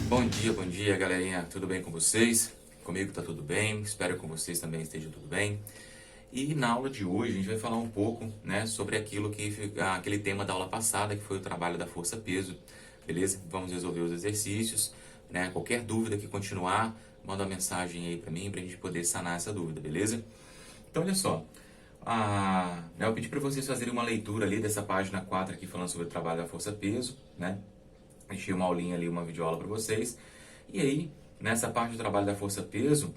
Bom dia, galerinha. Tudo bem com vocês? Comigo tá tudo bem. Espero que com vocês também esteja tudo bem. E na aula de hoje a gente vai falar um pouco, né, sobre aquele tema da aula passada, que foi o trabalho da força-peso, beleza? Vamos resolver os exercícios, né? Qualquer dúvida que continuar, manda uma mensagem aí pra mim pra gente poder sanar essa dúvida, beleza? Então, olha só. Eu pedi para vocês fazerem uma leitura ali dessa página 4 aqui falando sobre o trabalho da força-peso, né? Deixei uma aulinha ali, uma videoaula para vocês. E aí, nessa parte do trabalho da força-peso,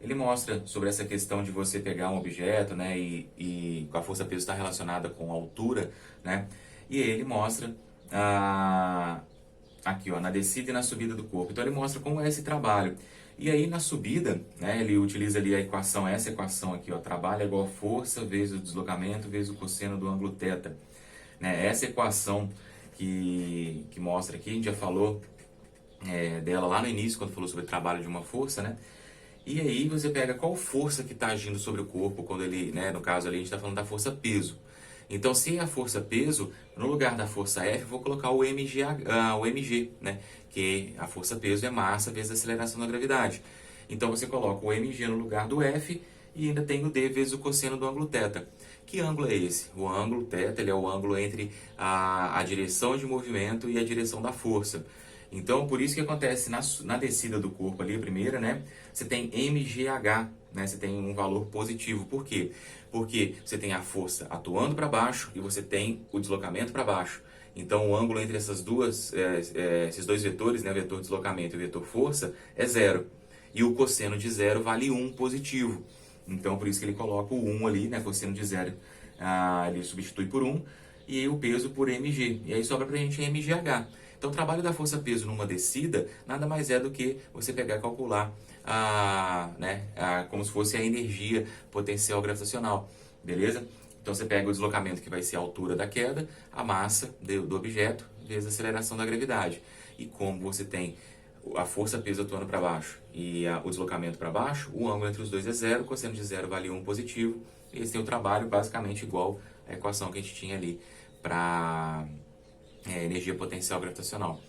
ele mostra sobre essa questão de você pegar um objeto, né, e a força-peso está relacionada com a altura, né? E aí ele mostra aqui, ó, na descida e na subida do corpo. Então ele mostra como é esse trabalho. E aí na subida, né, ele utiliza ali a equação, essa equação aqui, ó, trabalho é igual a força vezes o deslocamento vezes o cosseno do ângulo θ. Né? Essa equação que mostra aqui, a gente já falou dela lá no início, quando falou sobre o trabalho de uma força, né? E aí você pega qual força que está agindo sobre o corpo, quando ele, né, no caso ali a gente está falando da força-peso. Então, se é a força-peso, no lugar da força F, eu vou colocar o mg, né? Que a força-peso é massa vezes a aceleração da gravidade. Então, você coloca o mg no lugar do F e ainda tem o d vezes o cosseno do ângulo θ. Que ângulo é esse? O ângulo θ, ele é o ângulo entre a direção de movimento e a direção da força. Então, por isso que acontece na descida do corpo ali, a primeira, né? Você tem mgh, né? Você tem um valor positivo. Por quê? Porque você tem a força atuando para baixo e você tem o deslocamento para baixo. Então, o ângulo entre esses dois vetores, né? O vetor deslocamento e o vetor força, é zero. E o cosseno de zero vale 1 positivo. Então, por isso que ele coloca o 1 ali, né? Cosseno de zero, ele substitui por 1 e o peso por mg. E aí sobra pra gente mgh. Então, o trabalho da força-peso numa descida nada mais é do que você pegar e calcular como se fosse a energia potencial gravitacional, beleza? Então, você pega o deslocamento, que vai ser a altura da queda, a massa do objeto, vezes a aceleração da gravidade. E como você tem a força-peso atuando para baixo e o deslocamento para baixo, o ângulo entre os dois é zero, o cosseno de zero vale 1 positivo. E esse tem o trabalho basicamente igual à equação que a gente tinha ali para energia potencial gravitacional.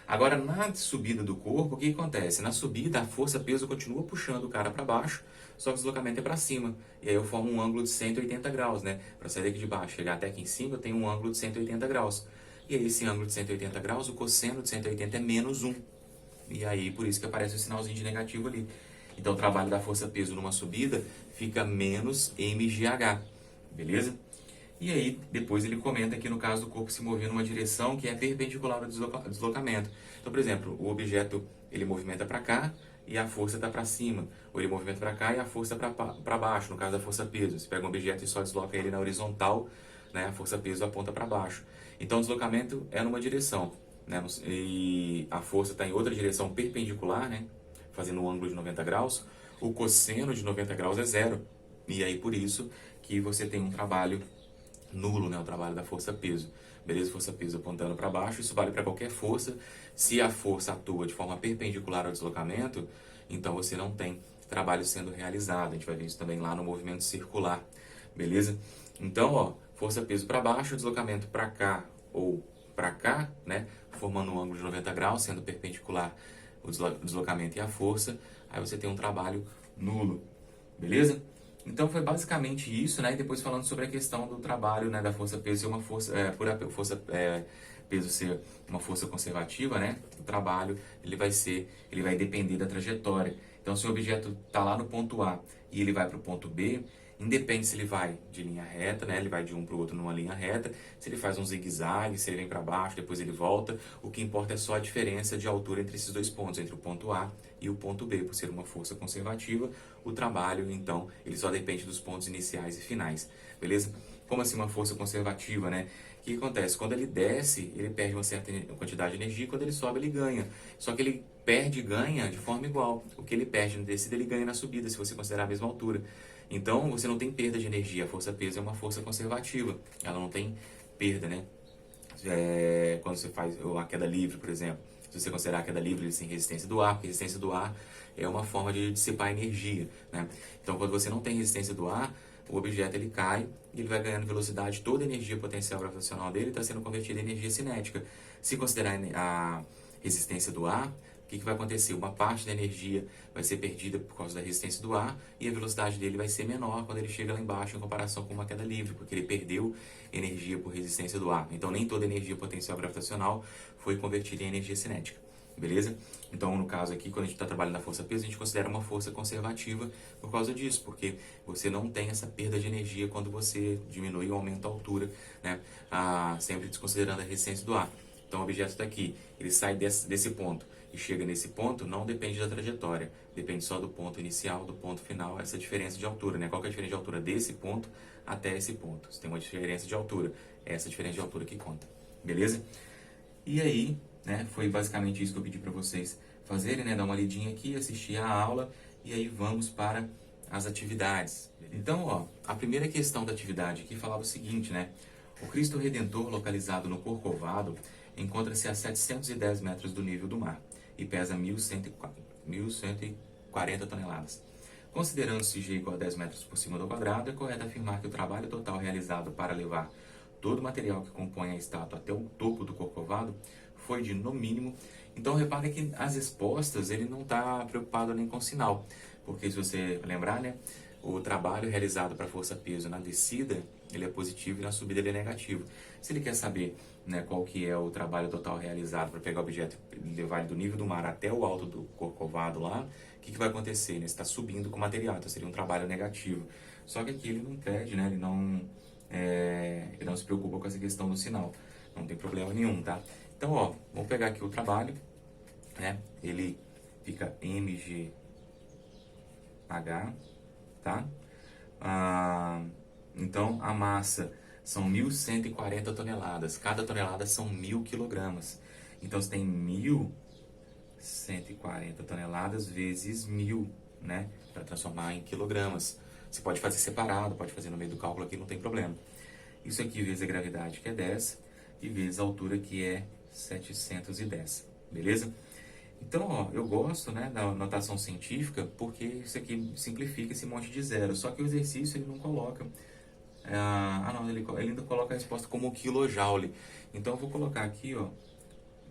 Agora, na subida do corpo, o que acontece? Na subida, a força-peso continua puxando o cara para baixo, só que o deslocamento é para cima. E aí eu formo um ângulo de 180 graus, né? Para sair daqui de baixo, chegar até aqui em cima, eu tenho um ângulo de 180 graus. E aí, esse ângulo de 180 graus, o cosseno de 180 é menos 1. E aí, por isso que aparece o sinalzinho de negativo ali. Então, o trabalho da força-peso numa subida fica menos mgh, beleza? E aí, depois ele comenta que no caso do corpo se mover numa direção que é perpendicular ao deslocamento. Então, por exemplo, o objeto ele movimenta para cá e a força está para cima. Ou ele movimenta para cá e a força para baixo, no caso da força-peso. Você pega um objeto e só desloca ele na horizontal, né? A força-peso aponta para baixo. Então, o deslocamento é numa direção, né? E a força está em outra direção perpendicular, né? Fazendo um ângulo de 90 graus. O cosseno de 90 graus é zero. E aí, por isso que você tem um trabalho nulo, né, o trabalho da força-peso. Beleza? Força-peso apontando para baixo, isso vale para qualquer força. Se a força atua de forma perpendicular ao deslocamento, então você não tem trabalho sendo realizado. A gente vai ver isso também lá no movimento circular. Beleza? Então, ó, força-peso para baixo, deslocamento para cá ou para cá, né, formando um ângulo de 90 graus, sendo perpendicular o deslocamento e a força. Aí você tem um trabalho nulo. Beleza? Então foi basicamente isso, né? E depois falando sobre a questão do trabalho, né, da força-peso ser uma força, por a força peso ser uma força conservativa, né? O trabalho ele vai depender da trajetória. Então se o objeto está lá no ponto A e ele vai para o ponto B, independe se ele vai de linha reta, né? Ele vai de um para o outro numa linha reta, se ele faz um zigue-zague, se ele vem para baixo, depois ele volta, o que importa é só a diferença de altura entre esses dois pontos, entre o ponto A e o ponto B. Por ser uma força conservativa, o trabalho, então, ele só depende dos pontos iniciais e finais, beleza? Como assim uma força conservativa, né? O que acontece? Quando ele desce, ele perde uma certa quantidade de energia, quando ele sobe, ele ganha. Só que ele perde e ganha de forma igual. O que ele perde na descida, ele ganha na subida, se você considerar a mesma altura. Então, você não tem perda de energia. A força-peso é uma força conservativa. Ela não tem perda, né? Quando você faz a queda livre, por exemplo. Se você considerar a queda livre, ele tem resistência do ar, porque resistência do ar é uma forma de dissipar energia, né? Então, quando você não tem resistência do ar, o objeto ele cai e ele vai ganhando velocidade, toda a energia potencial gravitacional dele está sendo convertida em energia cinética. Se considerar a resistência do ar, o que vai acontecer? Uma parte da energia vai ser perdida por causa da resistência do ar e a velocidade dele vai ser menor quando ele chega lá embaixo em comparação com uma queda livre, porque ele perdeu energia por resistência do ar. Então, nem toda energia potencial gravitacional foi convertida em energia cinética. Beleza? Então, no caso aqui, quando a gente está trabalhando na força-peso, a gente considera uma força conservativa por causa disso, porque você não tem essa perda de energia quando você diminui ou aumenta a altura, né? Sempre desconsiderando a resistência do ar. Então, o objeto está aqui, ele sai desse ponto e chega nesse ponto, não depende da trajetória, depende só do ponto inicial, do ponto final, essa diferença de altura, né? Qual que é a diferença de altura desse ponto até esse ponto? Você tem uma diferença de altura, é essa diferença de altura que conta, beleza? E aí, né, foi basicamente isso que eu pedi para vocês fazerem, né, dar uma lidinha aqui, assistir a aula e aí vamos para as atividades. Então, ó, a primeira questão da atividade aqui falava o seguinte, né, o Cristo Redentor localizado no Corcovado encontra-se a 710 metros do nível do mar e pesa 1.140 toneladas. Considerando-se G igual a 10 metros por cima do quadrado, é correto afirmar que o trabalho total realizado para levar todo o material que compõe a estátua até o topo do Corcovado foi de, no mínimo... Então, repare que as respostas, ele não está preocupado nem com sinal, porque se você lembrar, né, o trabalho realizado para força-peso na descida, ele é positivo e na subida ele é negativo. Se ele quer saber, né, qual que é o trabalho total realizado para pegar o objeto e levar ele do nível do mar até o alto do Corcovado lá, o que vai acontecer? Ele está subindo com o material, então seria um trabalho negativo. Só que aqui ele não pede, né, ele não se preocupa com essa questão do sinal, não tem problema nenhum, tá? Então, ó, vamos pegar aqui o trabalho, né? Ele fica mgh, tá? Então, a massa são 1.140 toneladas. Cada tonelada são 1.000 quilogramas. Então, você tem 1.140 toneladas vezes 1.000, né? Para transformar em quilogramas. Você pode fazer separado, pode fazer no meio do cálculo aqui, não tem problema. Isso aqui vezes a gravidade, que é 10, e vezes a altura, que é 710, beleza? Então, ó, eu gosto, né, da notação científica, porque isso aqui simplifica esse monte de zero. Só que o exercício ele não coloca... não, ele ainda coloca a resposta como quilojoule. Então, eu vou colocar aqui, ó,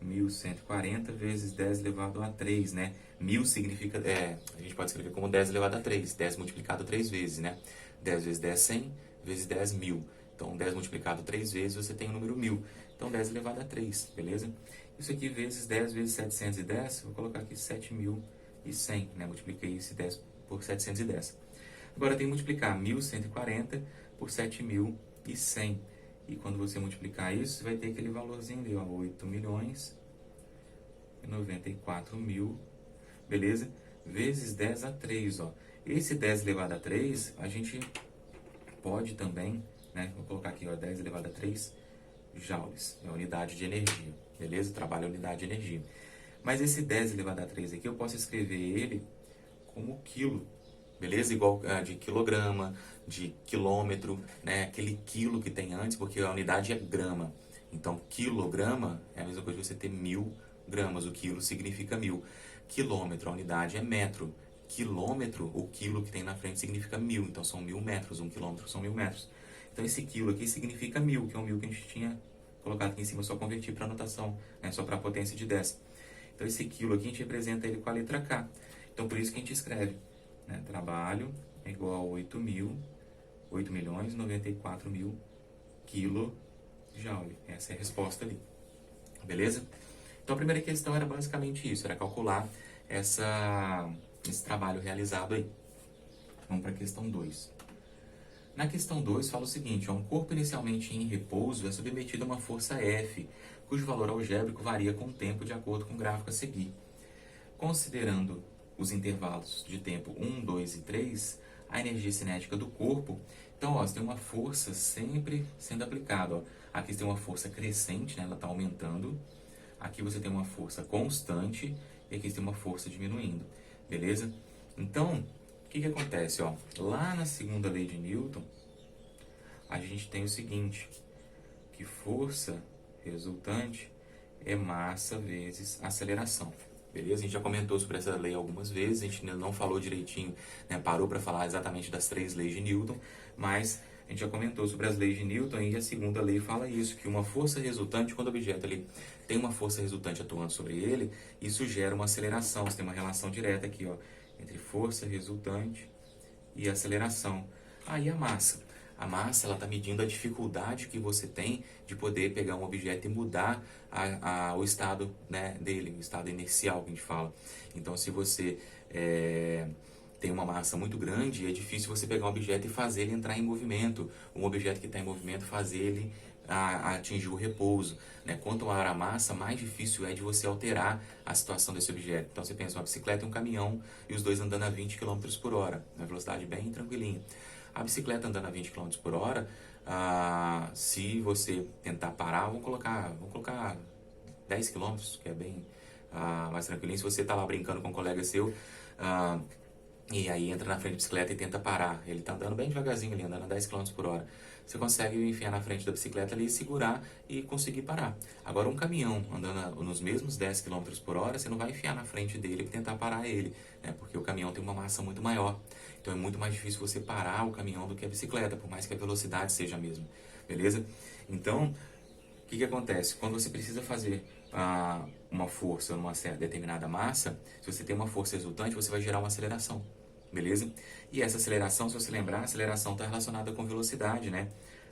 1.140 vezes 10 elevado a 3, né? 1.000 significa... a gente pode escrever como 10 elevado a 3. 10 multiplicado 3 vezes, né? 10 vezes 10, 100, vezes 10, 1.000. Então, 10 multiplicado 3 vezes, você tem o número 1.000. Então, 10 elevado a 3, beleza? Isso aqui vezes 10 vezes 710, vou colocar aqui 7.100, né? Multipliquei esse 10 por 710. Agora, tem que multiplicar 1.140 por 7.100. E quando você multiplicar isso, você vai ter aquele valorzinho ali, ó, 8.094.000, beleza? Vezes 10 a 3, ó. Esse 10 elevado a 3, a gente pode também, né? Vou colocar aqui, ó, 10 elevado a 3 joules, é a unidade de energia, beleza? Trabalho a unidade de energia. Mas esse 10 elevado a 3 aqui, eu posso escrever ele como quilo, beleza? Igual de quilograma, de quilômetro, né? Aquele quilo que tem antes, porque a unidade é grama. Então, quilograma é a mesma coisa que você ter 1.000 gramas. O quilo significa 1.000. Quilômetro, a unidade é metro. Quilômetro, o quilo que tem na frente significa 1.000. Então, são 1.000 metros. Um quilômetro são 1.000 metros. Então, esse quilo aqui significa 1.000, que é o 1.000 que a gente tinha colocado aqui em cima, só convertir para a notação, né? Só para a potência de 10. Então, esse quilo aqui a gente representa ele com a letra K. Então, por isso que a gente escreve, né? Trabalho é igual a 8.094.000 quilojoule. Essa é a resposta ali. Beleza? Então, a primeira questão era basicamente isso, era calcular esse trabalho realizado aí. Vamos para a questão 2. Na questão 2 fala o seguinte, um corpo inicialmente em repouso é submetido a uma força F, cujo valor algébrico varia com o tempo de acordo com o gráfico a seguir. Considerando os intervalos de tempo 1, 2 e 3, a energia cinética do corpo, então, ó, você tem uma força sempre sendo aplicada. Ó. Aqui você tem uma força crescente, né, ela está aumentando. Aqui você tem uma força constante e aqui você tem uma força diminuindo, beleza? Então, o que acontece? Ó? Lá na segunda lei de Newton, a gente tem o seguinte, que força resultante é massa vezes aceleração. Beleza? A gente já comentou sobre essa lei algumas vezes, a gente ainda não falou direitinho, né? Parou para falar exatamente das 3 leis de Newton, mas A gente já comentou sobre as leis de Newton e a segunda lei fala isso, que uma força resultante, quando o objeto ali tem uma força resultante atuando sobre ele, isso gera uma aceleração. Você tem uma relação direta aqui, ó, entre força resultante e aceleração. Aí a massa. A massa ela está medindo a dificuldade que você tem de poder pegar um objeto e mudar o estado, né, dele, o estado inercial que a gente fala. Então, se você tem uma massa muito grande, é difícil você pegar um objeto e fazer ele entrar em movimento. Um objeto que está em movimento, fazer ele atingir o repouso. Né? Quanto maior a massa, mais difícil é de você alterar a situação desse objeto. Então você pensa uma bicicleta e um caminhão e os dois andando a 20 km por hora, uma velocidade bem tranquilinha. A bicicleta andando a 20 km por hora, se você tentar parar, vamos colocar 10 km, que é bem mais tranquilinho. Se você está lá brincando com um colega seu, e aí entra na frente da bicicleta e tenta parar. Ele está andando bem devagarzinho ali, andando a 10 km por hora. Você consegue enfiar na frente da bicicleta ali, segurar e conseguir parar. Agora um caminhão andando nos mesmos 10 km por hora, você não vai enfiar na frente dele e tentar parar ele, né? Porque o caminhão tem uma massa muito maior. Então é muito mais difícil você parar o caminhão do que a bicicleta, por mais que a velocidade seja a mesma. Beleza? Então, o que acontece? Quando você precisa fazer uma força numa certa determinada massa, se você tem uma força resultante, você vai gerar uma aceleração. Beleza? E essa aceleração, se você lembrar, a aceleração está relacionada com velocidade, né?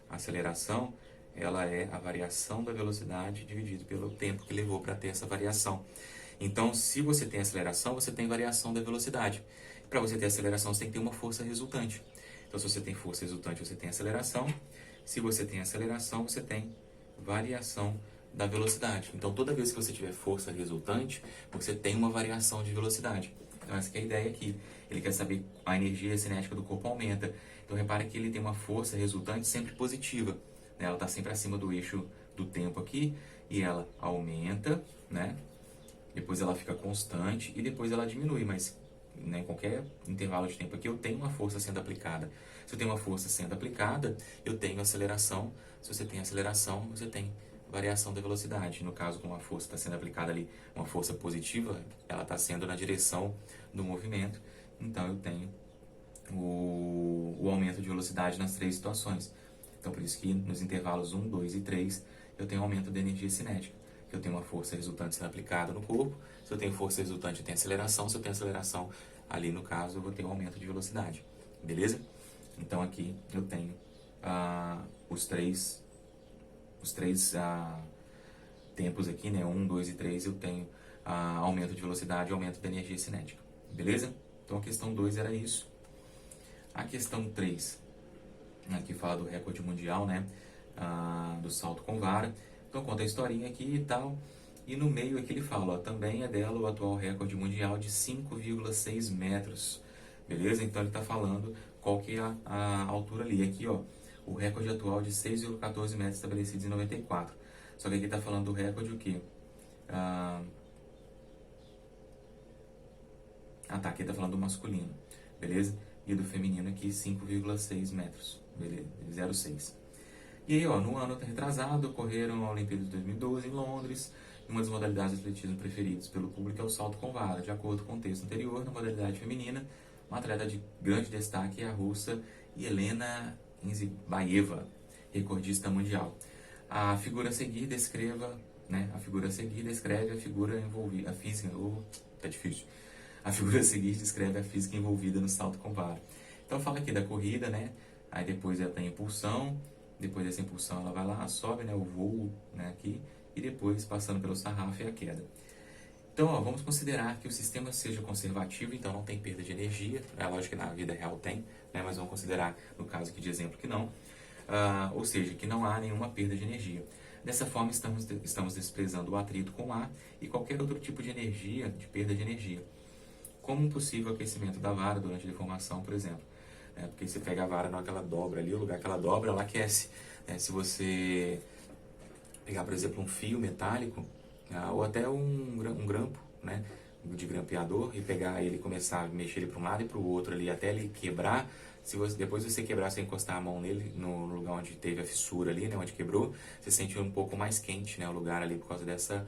A aceleração, ela é a variação da velocidade dividido pelo tempo que levou para ter essa variação. Então, se você tem aceleração, você tem variação da velocidade. Para você ter aceleração, você tem que ter uma força resultante. Então, se você tem força resultante, você tem aceleração. Se você tem aceleração, você tem variação da velocidade. Então, toda vez que você tiver força resultante, você tem uma variação de velocidade. Então, essa que é a ideia aqui. Ele quer saber a energia cinética do corpo aumenta. Então, repare que ele tem uma força resultante sempre positiva. Né? Ela está sempre acima do eixo do tempo aqui e ela aumenta, né? Depois ela fica constante e depois ela diminui, mas né, em qualquer intervalo de tempo aqui eu tenho uma força sendo aplicada. Se eu tenho uma força sendo aplicada, eu tenho aceleração. Se você tem aceleração, você tem variação da velocidade. No caso, como a força está sendo aplicada ali, uma força positiva, ela está sendo na direção do movimento. Então eu tenho o aumento de velocidade nas três situações. Então por isso que nos intervalos 1, 2 e 3 eu tenho aumento da energia cinética. Eu tenho uma força resultante sendo aplicada no corpo. Se eu tenho força resultante, eu tenho aceleração. Se eu tenho aceleração, ali no caso, eu vou ter um aumento de velocidade. Beleza? Então aqui eu tenho os três tempos aqui, né? 1, 2 e 3, eu tenho aumento de velocidade e aumento da energia cinética. Beleza? Então a questão 2 era isso. A questão 3, aqui fala do recorde mundial, né? Do salto com vara. Então conta a historinha aqui e tal. E no meio aqui ele fala, ó, também é dela o atual recorde mundial de 5,6 metros. Beleza? Então ele está falando qual que é a altura ali. Aqui, ó, o recorde atual de 6,14 metros estabelecidos em 94. Só que aqui está falando do recorde o quê? Tá, aqui está falando do masculino. Beleza? E do feminino aqui 5,6 metros. Beleza? 0,6. E aí, ó, no ano retrasado, ocorreram a Olimpíada de 2012 em Londres, e uma das modalidades de atletismo preferidas pelo público é o salto com vara. De acordo com o texto anterior, na modalidade feminina, uma atleta de grande destaque é a russa Helena Inzibaeva, recordista mundial. A figura a seguir descreve a figura envolvida, a física, tá difícil. A figura a seguir descreve a física envolvida no salto com vara. Então fala aqui da corrida, né? Aí depois ela tem impulsão. Depois dessa impulsão ela vai lá, sobe, né, o voo, né, aqui, e depois passando pelo sarrafo e a queda. Então, ó, vamos considerar que o sistema seja conservativo, então não tem perda de energia. É lógico que na vida real tem, né, mas vamos considerar no caso aqui de exemplo que não. Ou seja, que não há nenhuma perda de energia. Dessa forma, estamos desprezando o atrito com o ar e qualquer outro tipo de energia, de perda de energia. Como um possível aquecimento da vara durante a deformação, por exemplo. Porque você pega a vara na hora que ela dobra ali, o lugar que ela dobra, ela aquece. Se você pegar, por exemplo, um fio metálico, ou até um grampo, né, de grampeador, e pegar ele e começar a mexer ele para um lado e para o outro ali, até ele quebrar, depois você quebrar, você encostar a mão nele, no lugar onde teve a fissura ali, né, onde quebrou, você sente um pouco mais quente, né, o lugar ali, por causa dessa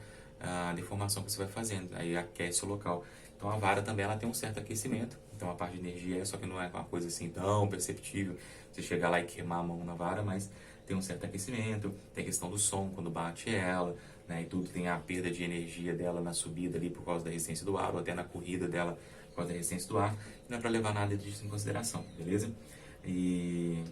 deformação que você vai fazendo, aí aquece o local. Então a vara também ela tem um certo aquecimento, Então a parte de energia só que não é uma coisa assim tão perceptível, você chegar lá e queimar a mão na vara, mas tem um certo aquecimento, tem a questão do som quando bate ela, né, e tudo tem a perda de energia dela na subida ali por causa da resistência do ar, ou até na corrida dela por causa da resistência do ar, não é para levar nada disso em consideração, beleza? E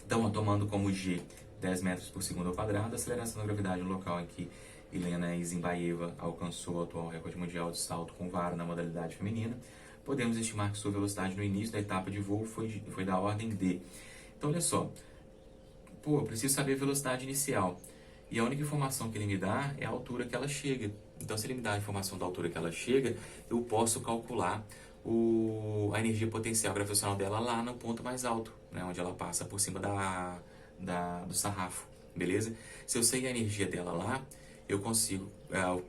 então, ó, tomando como G 10 metros por segundo ao quadrado, a aceleração da gravidade no local em que Helena Isinbaeva alcançou o atual recorde mundial de salto com vara na modalidade feminina, podemos estimar que sua velocidade no início da etapa de voo foi da ordem de. Então, olha só, pô, eu preciso saber a velocidade inicial. E a única informação que ele me dá é a altura que ela chega. Então, se ele me dá a informação da altura que ela chega, eu posso calcular a energia potencial gravitacional dela lá no ponto mais alto, né, onde ela passa por cima do sarrafo, beleza? Se eu sei a energia dela lá, eu consigo,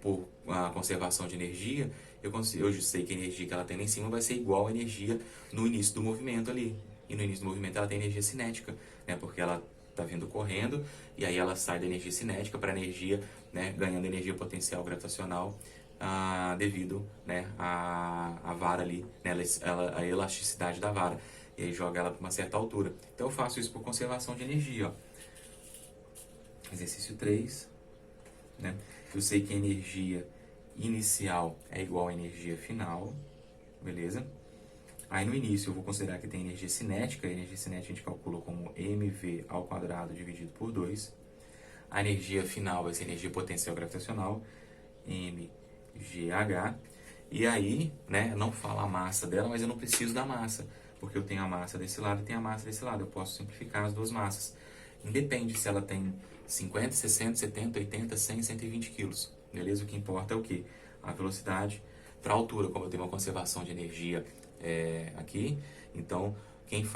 por a conservação de energia, eu sei que a energia que ela tem lá em cima vai ser igual à energia no início do movimento ali. E no início do movimento ela tem energia cinética, né, porque ela está vindo correndo e aí ela sai da energia cinética para a energia, né, ganhando energia potencial gravitacional devido, né, à vara ali, né, a elasticidade da vara. E aí joga ela para uma certa altura. Então eu faço isso por conservação de energia. Ó. Exercício 3. Né? Eu sei que a energia inicial é igual à energia final. Beleza? Aí no início eu vou considerar que tem energia cinética. A energia cinética a gente calcula como mv ao quadrado dividido por 2. A energia final vai ser energia potencial gravitacional, mgh. E aí, né, não fala a massa dela, mas eu não preciso da massa, porque eu tenho a massa desse lado e tenho a massa desse lado. Eu posso simplificar as duas massas. Independe se ela tem 50, 60, 70, 80, 100, 120 quilos. Beleza? O que importa é o quê? A velocidade para a altura, como eu tenho uma conservação de energia aqui. Então, quem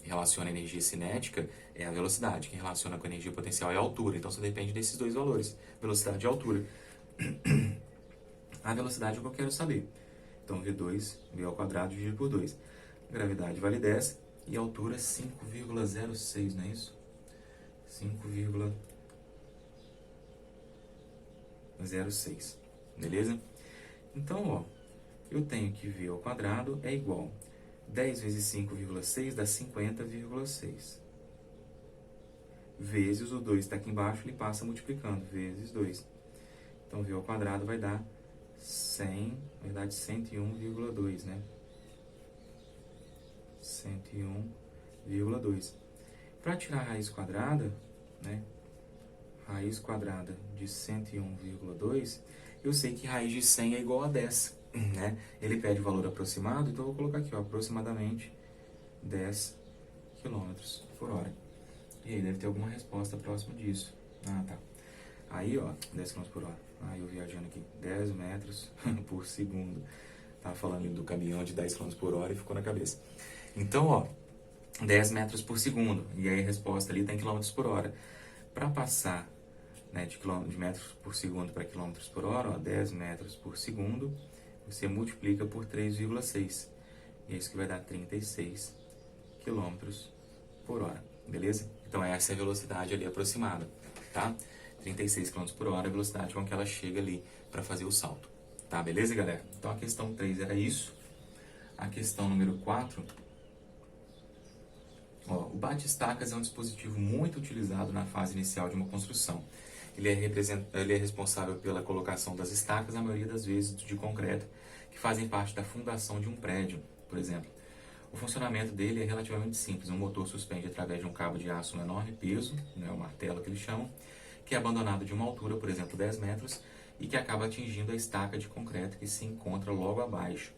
relaciona a energia cinética é a velocidade. Quem relaciona com a energia potencial é a altura. Então, só depende desses dois valores, velocidade e altura. A velocidade é o que eu quero saber. Então, V2, V ao quadrado dividido por 2. Gravidade vale 10 e a altura 5,06, não é isso? 5,06. Beleza? Então, ó, eu tenho que V ao quadrado é igual 10 vezes 5,6 dá 50,6. Vezes o 2 está aqui embaixo, ele passa multiplicando, vezes 2. Então, V ao quadrado vai dar 100, na verdade 101,2, né? 101,2. Para tirar a raiz quadrada, né? Raiz quadrada de 101,2, eu sei que raiz de 100 é igual a 10, né? Ele pede o valor aproximado, então eu vou colocar aqui, ó, aproximadamente 10 km por hora. E aí deve ter alguma resposta próxima disso. Ah, tá. Aí, ó, 10 km por hora. Aí eu viajando aqui, 10 metros por segundo. Tava falando do caminhão de 10 km por hora e ficou na cabeça. Então, ó, 10 metros por segundo. E aí a resposta ali está em km por hora. Para passar, né, de metros por segundo para km por hora, ó, 10 metros por segundo, você multiplica por 3,6. E é isso que vai dar 36 km por hora. Beleza? Então essa é a velocidade ali aproximada, tá? 36 km por hora é a velocidade com que ela chega ali para fazer o salto. Tá, beleza, galera? Então a questão 3 era isso. A questão número 4. Ó, o bate-estacas é um dispositivo muito utilizado na fase inicial de uma construção. Ele é responsável pela colocação das estacas, na maioria das vezes de concreto, que fazem parte da fundação de um prédio, por exemplo. O funcionamento dele é relativamente simples. Um motor suspende através de um cabo de aço um enorme peso, né, o martelo que eles chamam, que é abandonado de uma altura, por exemplo, 10 metros, e que acaba atingindo a estaca de concreto que se encontra logo abaixo.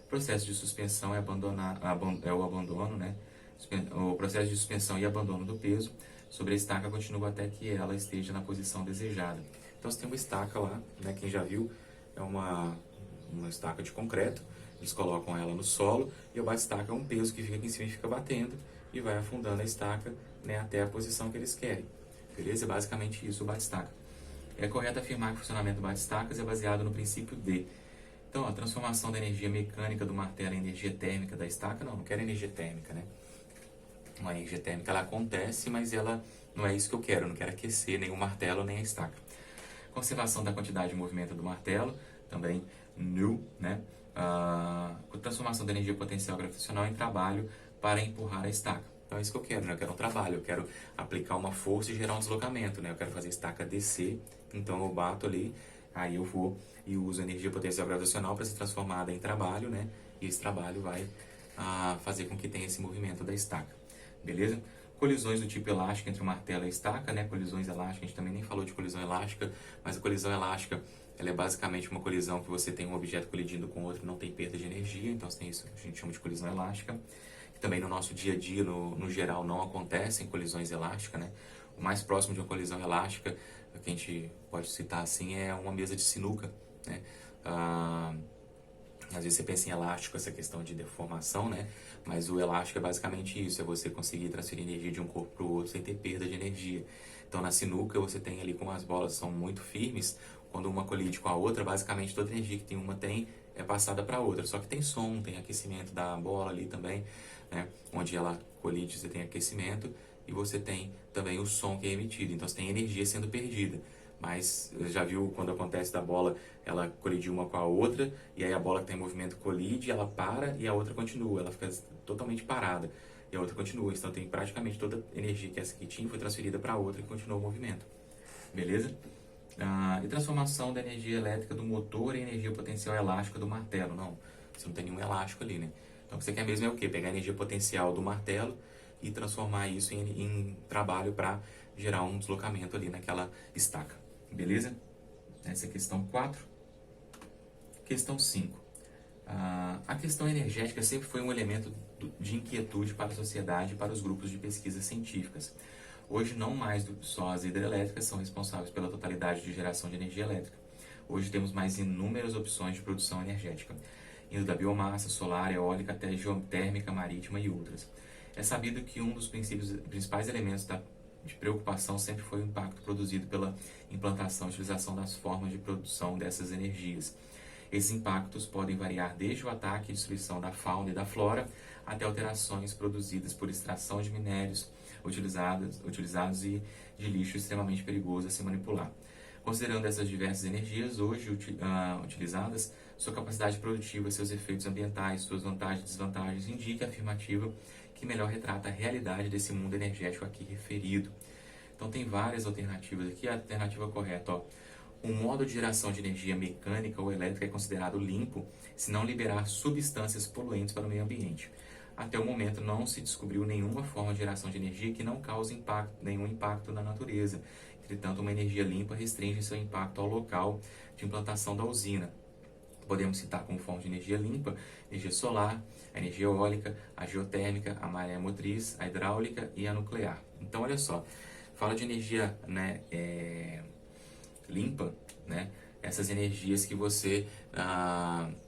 O processo de suspensão é o abandono, né? O processo de suspensão e abandono do peso sobre a estaca continua até que ela esteja na posição desejada. Então você tem uma estaca lá, né? Quem já viu, é uma estaca de concreto. Eles colocam ela no solo e o bate-estaca é um peso que fica aqui em cima e fica batendo e vai afundando a estaca, né, até a posição que eles querem. Beleza? É basicamente isso o bate-estaca. É correto afirmar que o funcionamento do bate-estacas é baseado no princípio de... Então, a transformação da energia mecânica do martelo em energia térmica da estaca, não quero energia térmica, né? Uma energia térmica, ela acontece, mas ela não é isso que eu quero. Eu não quero aquecer nem o martelo, nem a estaca. Conservação da quantidade de movimento do martelo, também nu, né? transformação da energia potencial gravitacional em trabalho para empurrar a estaca. Então é isso que eu quero, né? Eu quero um trabalho, eu quero aplicar uma força e gerar um deslocamento, né? Eu quero fazer a estaca descer, então eu bato ali, aí eu vou e uso a energia potencial gravitacional para ser transformada em trabalho, né? E esse trabalho vai fazer com que tenha esse movimento da estaca, beleza? Colisões do tipo elástico entre o martelo e a estaca, né? Colisões elásticas, a gente também nem falou de colisão elástica, mas a colisão elástica, ela é basicamente uma colisão que você tem um objeto colidindo com outro e não tem perda de energia, então você tem isso que a gente chama de colisão elástica. Que também no nosso dia a dia, no geral, não acontecem colisões elásticas, né? O mais próximo de uma colisão elástica, que a gente pode citar assim, é uma mesa de sinuca, né? Às vezes você pensa em elástico, essa questão de deformação, né? Mas o elástico é basicamente isso, é você conseguir transferir energia de um corpo para o outro sem ter perda de energia. Então na sinuca você tem ali, como as bolas são muito firmes, quando uma colide com a outra, basicamente toda a energia que tem uma tem é passada para a outra. Só que tem som, tem aquecimento da bola ali também, né? Onde ela colide você tem aquecimento e você tem também o som que é emitido. Então você tem energia sendo perdida. Mas já viu quando acontece da bola, ela colidir uma com a outra, e aí a bola que tem movimento colide, ela para e a outra continua, ela fica totalmente parada, e a outra continua. Então tem praticamente toda a energia que essa aqui tinha foi transferida para a outra que continua o movimento. Beleza? E transformação da energia elétrica do motor em energia potencial elástica do martelo. Não, você não tem nenhum elástico ali, né? Então o que você quer mesmo é o quê? Pegar a energia potencial do martelo e transformar isso em trabalho para gerar um deslocamento ali naquela estaca. Beleza? Essa é a questão 4. Questão 5. A questão energética sempre foi um elemento de inquietude para a sociedade e para os grupos de pesquisas científicas. Hoje, não mais só as hidrelétricas são responsáveis pela totalidade de geração de energia elétrica. Hoje temos mais inúmeras opções de produção energética, indo da biomassa, solar, eólica até geotérmica, marítima e outras. É sabido que um dos principais elementos de preocupação sempre foi o impacto produzido pela implantação e utilização das formas de produção dessas energias. Esses impactos podem variar desde o ataque e destruição da fauna e da flora até alterações produzidas por extração de minérios utilizados e de lixo extremamente perigoso a se manipular. Considerando essas diversas energias hoje utilizadas, sua capacidade produtiva, seus efeitos ambientais, suas vantagens e desvantagens indica a afirmativa que melhor retrata a realidade desse mundo energético aqui referido. Então tem várias alternativas aqui. A alternativa correta, ó. Um modo de geração de energia mecânica ou elétrica é considerado limpo se não liberar substâncias poluentes para o meio ambiente. Até o momento não se descobriu nenhuma forma de geração de energia que não cause nenhum impacto na natureza. Entretanto, uma energia limpa restringe seu impacto ao local de implantação da usina. Podemos citar como forma de energia limpa, energia solar, a energia eólica, a geotérmica, a maré motriz, a hidráulica e a nuclear. Então, olha só, fala de energia, né, limpa, né? Essas energias que você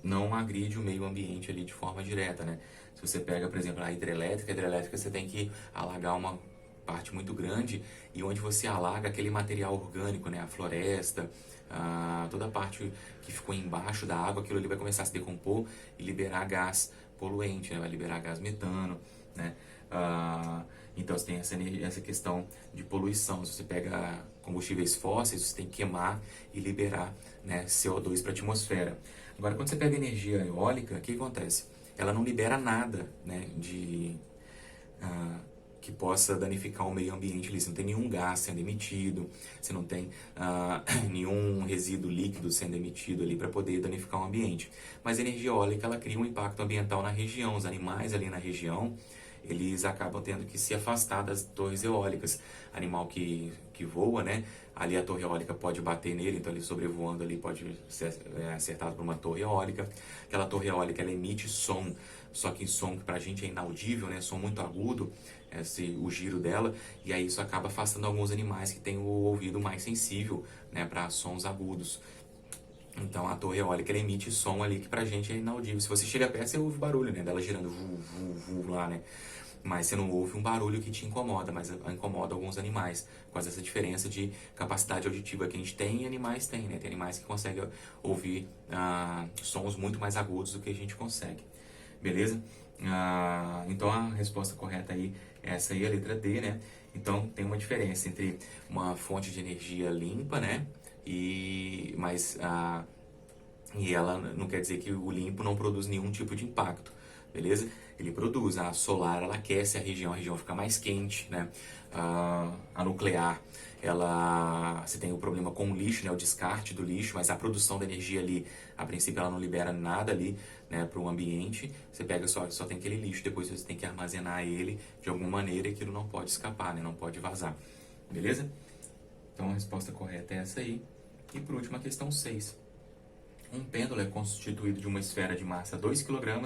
não agride o meio ambiente ali de forma direta, né? Se você pega, por exemplo, a hidrelétrica você tem que alagar uma parte muito grande e onde você alaga aquele material orgânico, né? A floresta, toda a parte que ficou embaixo da água, aquilo ali vai começar a se decompor e liberar gás poluente, né? Vai liberar gás metano, né? Então você tem essa questão de poluição. Se você pega combustíveis fósseis, você tem que queimar e liberar, né, CO2 para a atmosfera. Agora, quando você pega energia eólica, o que acontece? Ela não libera nada, né, que possa danificar o meio ambiente ali. Você não tem nenhum gás sendo emitido, você não tem nenhum resíduo líquido sendo emitido ali para poder danificar o ambiente. Mas a energia eólica, ela cria um impacto ambiental na região. Os animais ali na região, eles acabam tendo que se afastar das torres eólicas. Animal que voa, né? Ali a torre eólica pode bater nele, então ele sobrevoando ali pode ser acertado por uma torre eólica. Aquela torre eólica, ela emite som, só que som que pra gente é inaudível, né? Som muito agudo, o giro dela, e aí isso acaba afastando alguns animais que têm o ouvido mais sensível, né, para sons agudos. Então a torre eólica, ela emite som ali que pra gente é inaudível. Se você chega perto, você ouve barulho, né, dela girando lá, né? Mas você não ouve um barulho que te incomoda, mas incomoda alguns animais, por causa dessa diferença de capacidade auditiva que a gente tem e animais têm, né? Tem animais que conseguem ouvir sons muito mais agudos do que a gente consegue. Beleza? Então a resposta correta aí, essa aí é a letra D, né? Então tem uma diferença entre uma fonte de energia limpa, né? Mas E ela não quer dizer que o limpo não produz nenhum tipo de impacto, beleza? Ele produz. A solar, ela aquece a região fica mais quente, né? A nuclear, você tem o problema com o lixo, né? O descarte do lixo, mas a produção da energia ali, a princípio ela não libera nada ali, né, para o ambiente. Você pega só tem aquele lixo, depois você tem que armazenar ele de alguma maneira e aquilo não pode escapar, né? Não pode vazar, beleza? Então a resposta correta é essa aí. E por último, a questão 6. Um pêndulo é constituído de uma esfera de massa 2 kg,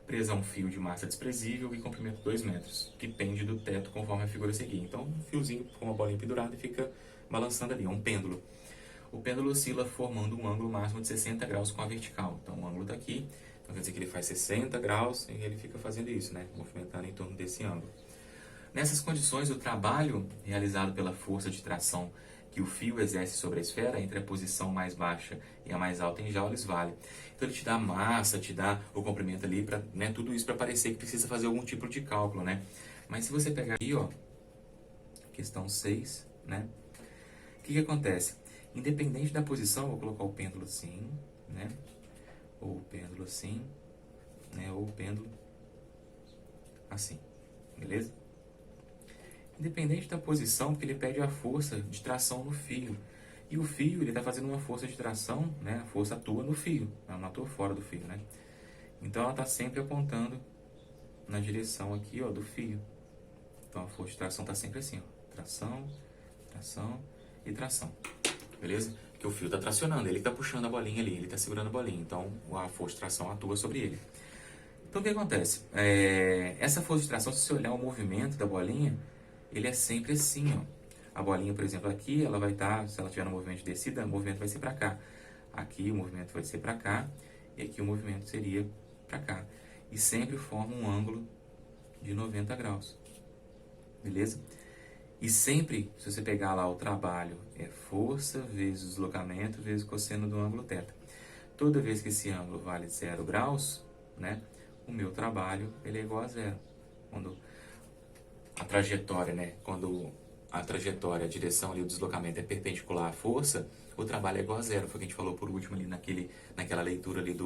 presa a um fio de massa desprezível e comprimento 2 metros, que pende do teto conforme a figura a seguir. Então, um fiozinho com uma bolinha pendurada e fica balançando ali, é um pêndulo. O pêndulo oscila formando um ângulo máximo de 60 graus com a vertical. Então, o ângulo está aqui, então quer dizer que ele faz 60 graus e ele fica fazendo isso, né? Movimentando em torno desse ângulo. Nessas condições, o trabalho realizado pela força de tração que o fio exerce sobre a esfera, entre a posição mais baixa e a mais alta em joules, vale. Então ele te dá a massa, te dá o comprimento ali, né, tudo isso para parecer que precisa fazer algum tipo de cálculo, né? Mas se você pegar aqui, ó, questão 6, né? O que acontece? Independente da posição, vou colocar o pêndulo assim, né? Ou o pêndulo assim, né? Ou o pêndulo assim, beleza? Independente da posição, porque ele pede a força de tração no fio. E o fio, ele está fazendo uma força de tração, né? A força atua no fio, ela não atua fora do fio, né? Então ela está sempre apontando na direção aqui, ó, do fio. Então a força de tração está sempre assim, ó. Tração, tração e tração. Beleza? Porque o fio está tracionando, ele está puxando a bolinha ali, ele está segurando a bolinha. Então a força de tração atua sobre ele. Então o que acontece? Essa força de tração, se você olhar o movimento da bolinha, ele é sempre assim, ó. A bolinha, por exemplo, aqui, ela vai estar, se ela tiver no movimento de descida, o movimento vai ser para cá. Aqui o movimento vai ser para cá e aqui o movimento seria para cá. E sempre forma um ângulo de 90 graus. Beleza? E sempre, se você pegar lá o trabalho, é força vezes deslocamento vezes cosseno do ângulo θ. Toda vez que esse ângulo vale 0 graus, né, o meu trabalho ele é igual a zero. Quando a trajetória, né, quando a trajetória, a direção ali, o deslocamento é perpendicular à força, o trabalho é igual a zero. Foi o que a gente falou por último ali naquela leitura ali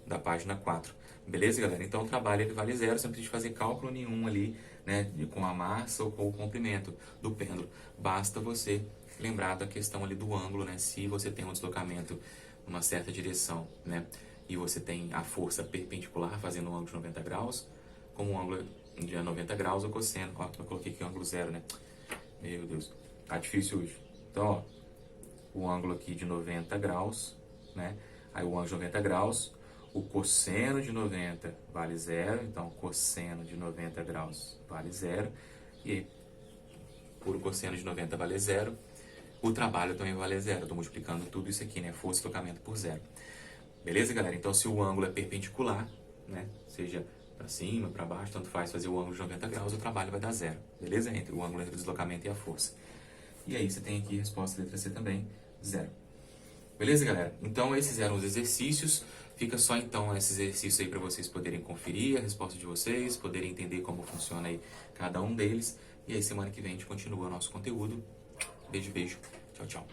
da página 4. Beleza, galera? Então o trabalho ele vale zero, você não precisa fazer cálculo nenhum ali, né, com a massa ou com o comprimento do pêndulo. Basta você lembrar da questão ali do ângulo, né? Se você tem um deslocamento numa certa direção, né, e você tem a força perpendicular fazendo um ângulo de 90 graus, como um ângulo de 90 graus, o cosseno, ó, eu coloquei aqui o ângulo zero, né? Meu Deus, tá difícil hoje. Então, ó, o ângulo aqui de 90 graus, né? Aí o ângulo de 90 graus, o cosseno de 90 vale zero, então cosseno de 90 graus vale zero, e aí, por o cosseno de 90 vale zero, o trabalho também vale zero. Estou multiplicando tudo isso aqui, né? Força e deslocamento por zero. Beleza, galera? Então, se o ângulo é perpendicular, né? Seja para cima, para baixo, tanto faz fazer o ângulo de 90 graus, o trabalho vai dar zero. Beleza? Entre o ângulo entre o deslocamento e a força. E aí você tem aqui a resposta letra C também, zero. Beleza, galera? Então, esses eram os exercícios. Fica só, então, esse exercício aí para vocês poderem conferir a resposta de vocês, poderem entender como funciona aí cada um deles. E aí, semana que vem, a gente continua o nosso conteúdo. Beijo, beijo. Tchau, tchau.